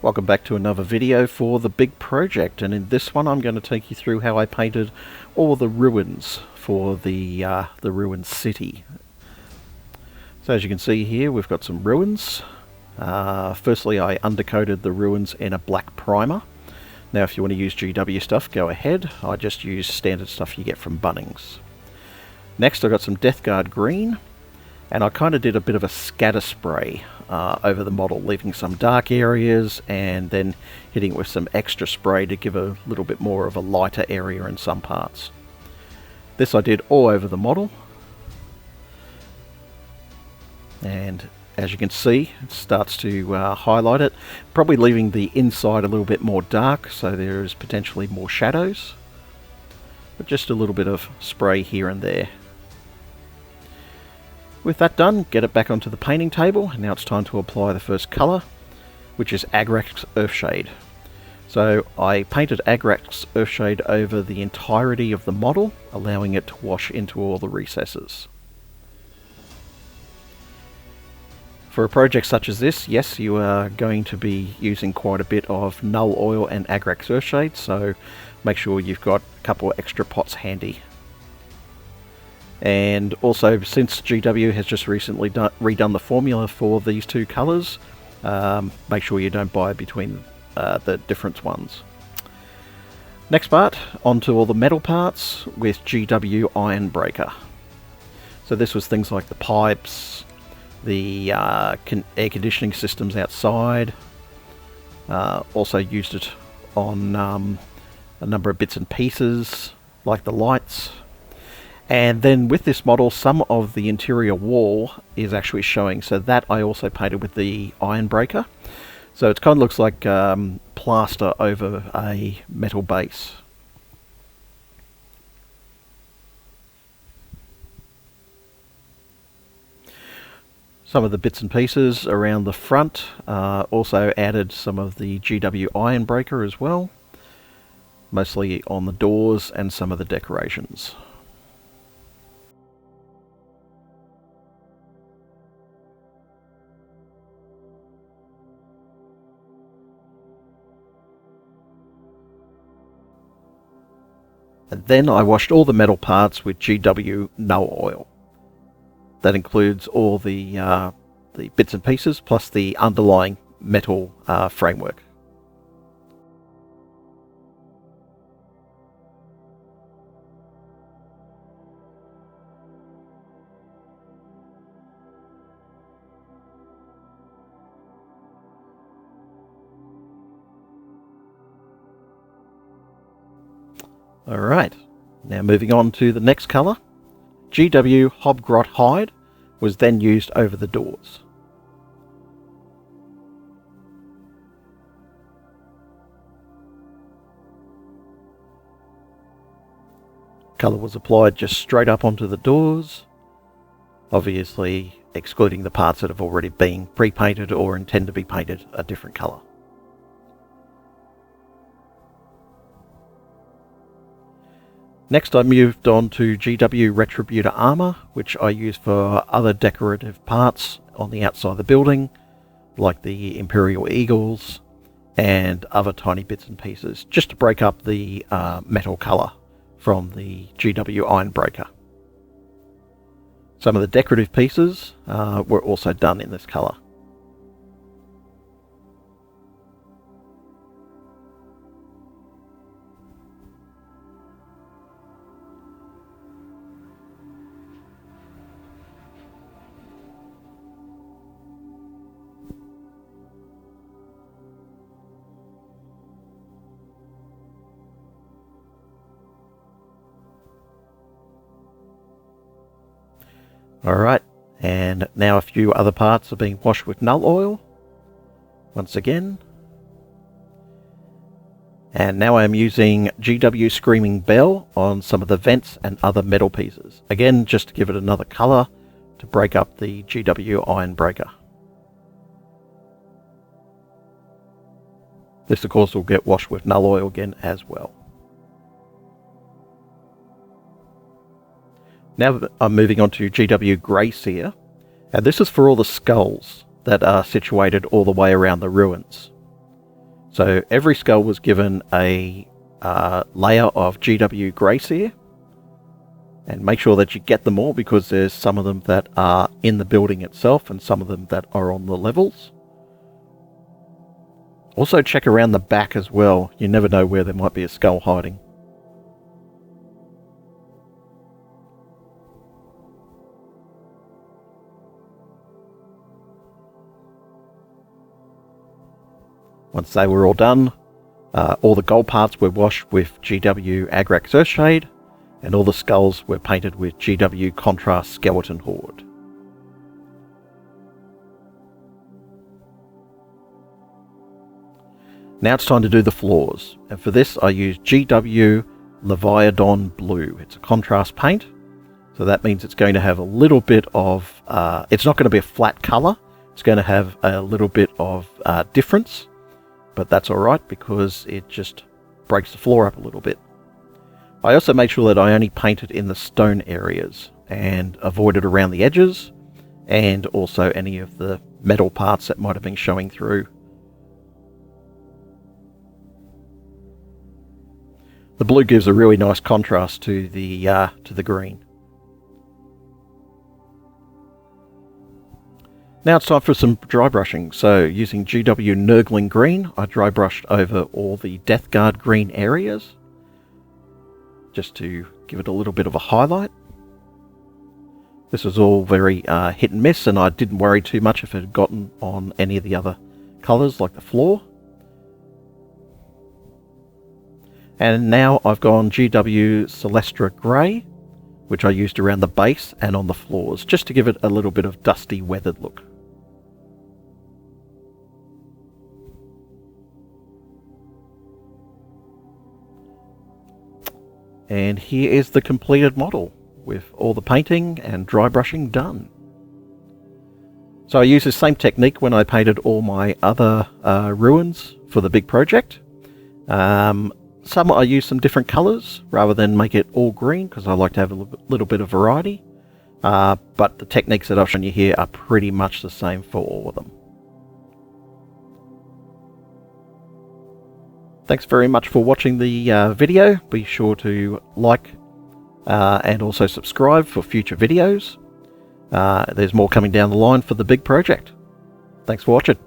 Welcome back to another video for the big project, and in this one I'm going to take you through how I painted all the ruins for the ruined city. So as you can see here, we've got some ruins. Firstly, I undercoated the ruins in a black primer. Now if you want to use GW stuff, go ahead. I just use standard stuff you get from Bunnings. Next I got some Death Guard green, and I kind of did a bit of a scatter spray over the model, leaving some dark areas and then hitting it with some extra spray to give a little bit more of a lighter area in some parts. This I did all over the model, and as you can see, it starts to highlight it, probably leaving the inside a little bit more dark so there is potentially more shadows, but just a little bit of spray here and there. With that done, get it back onto the painting table, and now it's time to apply the first colour, which is Agrax Earthshade. So I painted Agrax Earthshade over the entirety of the model, allowing it to wash into all the recesses. For a project such as this, yes, you are going to be using quite a bit of Null Oil and Agrax Earthshade, so make sure you've got a couple of extra pots handy. And also, since GW has just recently redone the formula for these two colours, make sure you don't buy between the different ones. Next part, onto all the metal parts with GW Ironbreaker. So this was things like the pipes, the air conditioning systems outside. Also used it on a number of bits and pieces, like the lights. And then with this model, some of the interior wall is actually showing, so that I also painted with the Ironbreaker. So it kind of looks like plaster over a metal base. Some of the bits and pieces around the front also added some of the GW Ironbreaker as well, mostly on the doors and some of the decorations. And then I washed all the metal parts with GW Null Oil. That includes all the bits and pieces plus the underlying metal framework. Alright, now moving on to the next colour. GW Hobgrot Hide was then used over the doors. Colour was applied just straight up onto the doors, obviously excluding the parts that have already been pre-painted or intend to be painted a different colour. Next I moved on to GW Retributor Armour, which I use for other decorative parts on the outside of the building, like the Imperial Eagles and other tiny bits and pieces, just to break up the metal colour from the GW Ironbreaker. Some of the decorative pieces were also done in this colour. Alright, and now a few other parts are being washed with Null Oil, once again. And now I'm using GW Screaming Bell on some of the vents and other metal pieces. Again, just to give it another colour to break up the GW Ironbreaker. This of course will get washed with Null Oil again as well. Now I'm moving on to GW Greyseer, and this is for all the skulls that are situated all the way around the ruins. So every skull was given a layer of GW Grey Seer. And make sure that you get them all, because there's some of them that are in the building itself and some of them that are on the levels. Also check around the back as well. You never know where there might be a skull hiding. Once they were all done, all the gold parts were washed with GW Agrax Earthshade, and all the skulls were painted with GW Contrast Skeleton Horde. Now it's time to do the floors, and for this I use GW Leviadon Blue. It's a contrast paint, so that means it's going to have a little bit of, it's not going to be a flat colour, it's going to have a little bit of difference, but that's alright because it just breaks the floor up a little bit. I also made sure that I only painted in the stone areas and avoided around the edges and also any of the metal parts that might have been showing through. The blue gives a really nice contrast to the green. Now it's time for some dry brushing. So using GW Nurgling Green, I dry brushed over all the Death Guard green areas, just to give it a little bit of a highlight. This was all very hit and miss, and I didn't worry too much if it had gotten on any of the other colours like the floor. And now I've gone GW Celestra Grey, which I used around the base and on the floors, just to give it a little bit of dusty, weathered look. And here is the completed model, with all the painting and dry brushing done. So I used the same technique when I painted all my other ruins for the big project. Some I used some different colours rather than make it all green, because I like to have a little bit of variety. But the techniques that I've shown you here are pretty much the same for all of them. Thanks very much for watching the video. Be sure to like and also subscribe for future videos. There's more coming down the line for the big project. Thanks for watching.